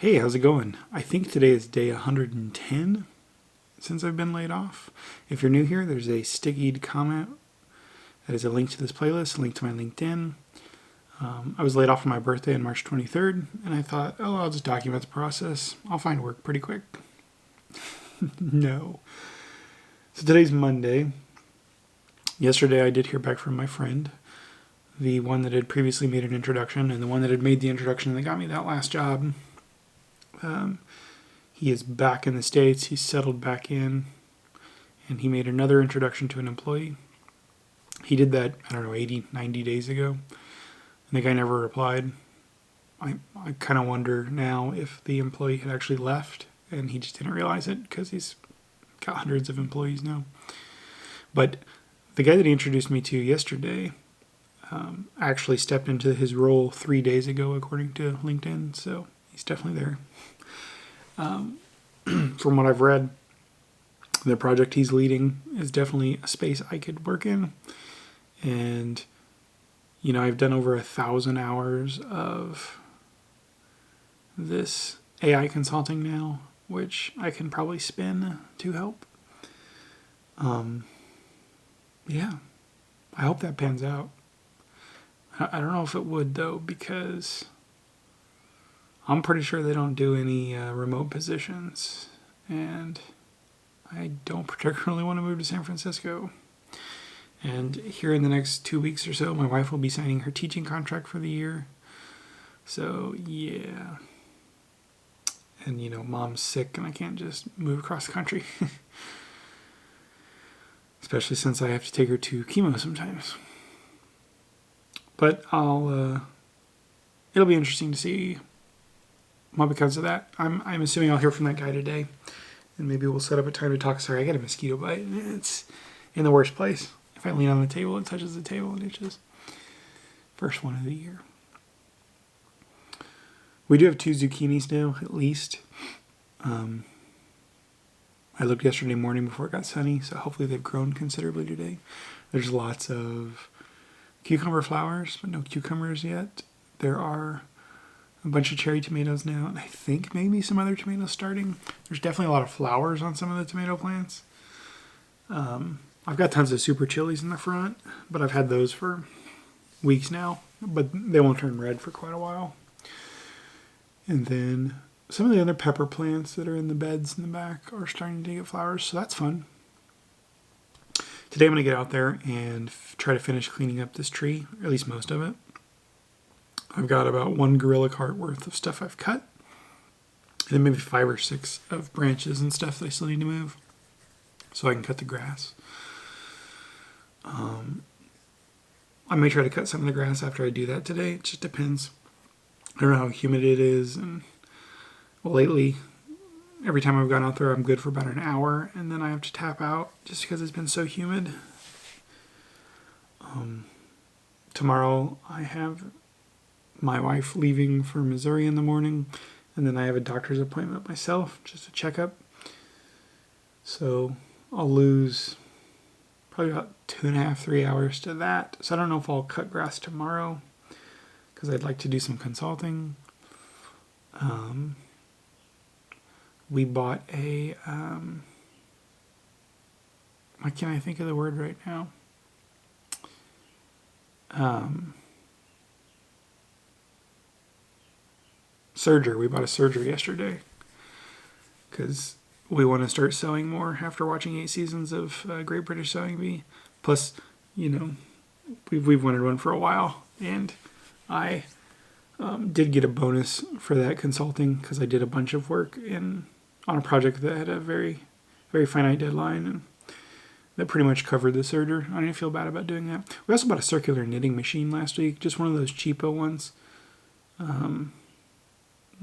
Hey, how's it going? I think today is day 110 since I've been laid off. If you're new here, there's a stickied comment that is a link to this playlist, a link to my LinkedIn. I was laid off on my birthday on March 23rd, and I thought, I'll just document the process. I'll find work pretty quick. No. So today's Monday. Yesterday I did hear back from my friend, the one that had previously made an introduction, and the one that had made the introduction that got me that last job. He is back in the States. He's settled back in, and he made another introduction to an employee. He did that, 80, 90 days ago. And the guy never replied. I kind of wonder now if the employee had actually left and he just didn't realize it because he's got hundreds of employees now. But the guy that he introduced me to yesterday actually stepped into his role 3 days ago, according to LinkedIn. So he's definitely there. From what I've read, the project he's leading is definitely a space I could work in. And, I've done over 1,000 hours of this AI consulting now, which I can probably spin to help. Yeah, I hope that pans out. I don't know if it would, though, because I'm pretty sure they don't do any remote positions, and I don't particularly want to move to San Francisco. And here in the next 2 weeks or so, my wife will be signing her teaching contract for the year. So, yeah. And, mom's sick, and I can't just move across the country. Especially since I have to take her to chemo sometimes. But it'll be interesting to see what becomes of that. I'm assuming I'll hear from that guy today, and maybe we'll set up a time to talk. Sorry, I got a mosquito bite. It's in the worst place. If I lean on the table, it touches the table and itches. First one of the year. We do have 2 zucchinis now, at least. I looked yesterday morning before it got sunny, so hopefully they've grown considerably today. There's lots of cucumber flowers, but no cucumbers yet. There are a bunch of cherry tomatoes now, and I think maybe some other tomatoes starting. There's definitely a lot of flowers on some of the tomato plants. I've got tons of super chilies in the front, but I've had those for weeks now, but they won't turn red for quite a while. And then some of the other pepper plants that are in the beds in the back are starting to get flowers, so that's fun. Today I'm going to get out there and try to finish cleaning up this tree, or at least most of it. I've got about 1 gorilla cart worth of stuff I've cut, and then maybe 5 or 6 of branches and stuff that I still need to move so I can cut the grass. I may try to cut some of the grass after I do that today. It just depends. I don't know how humid it is, and lately, every time I've gone out there, I'm good for about an hour, and then I have to tap out just because it's been so humid. Tomorrow, I have my wife leaving for Missouri in the morning, and then I have a doctor's appointment myself, just a checkup. So I'll lose probably about 2.5, 3 hours to that. So I don't know if I'll cut grass tomorrow, because I'd like to do some consulting. We bought a, why can't I think of the word right now? Serger. We bought a serger yesterday because we want to start sewing more after watching 8 seasons of Great British Sewing Bee. Plus, we've wanted one for a while, and I did get a bonus for that consulting because I did a bunch of work on a project that had a very, very finite deadline, and that pretty much covered the serger. I didn't feel bad about doing that. We also bought a circular knitting machine last week, just one of those cheapo ones,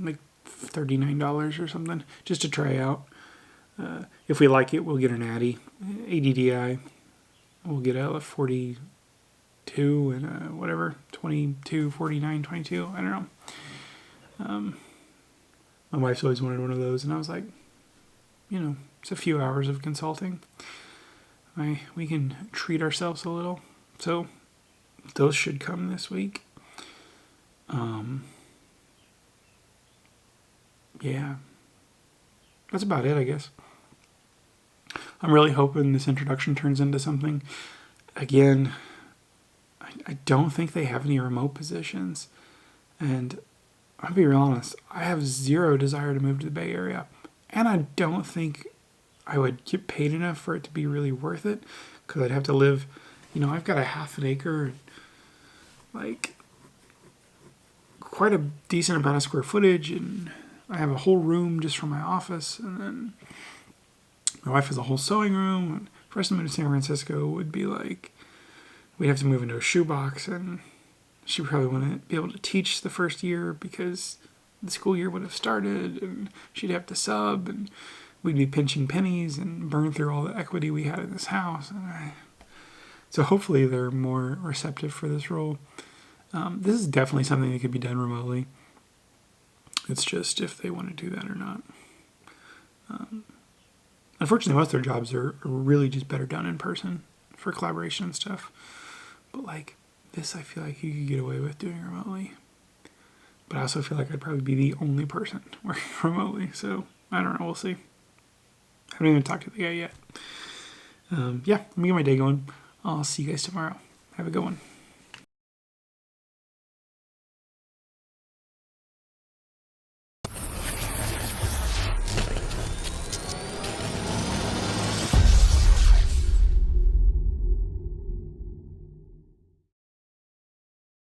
like $39 or something, just to try out. If we like it, we'll get an ADDI. We'll get a 42 and a whatever, 22, 49, 22, I don't know. My wife's always wanted one of those, and I was like, it's a few hours of consulting. We can treat ourselves a little. So those should come this week. yeah, that's about it, I guess. I'm really hoping this introduction turns into something. Again, I don't think they have any remote positions. And I'll be real honest, I have zero desire to move to the Bay Area. And I don't think I would get paid enough for it to be really worth it. Because I'd have to live, I've got a half an acre, like quite a decent amount of square footage. And I have a whole room just for my office. And then my wife has a whole sewing room. And for us to move to San Francisco would be like, we'd have to move into a shoebox, and she probably wouldn't be able to teach the first year because the school year would have started, and she'd have to sub, and we'd be pinching pennies and burn through all the equity we had in this house. So hopefully they're more receptive for this role. This is definitely something that could be done remotely. It's just if they want to do that or not. Unfortunately, most of their jobs are really just better done in person for collaboration and stuff. But like this, I feel like you could get away with doing remotely. But I also feel like I'd probably be the only person working remotely. So I don't know. We'll see. I haven't even talked to the guy yet. Yeah, let me get my day going. I'll see you guys tomorrow. Have a good one.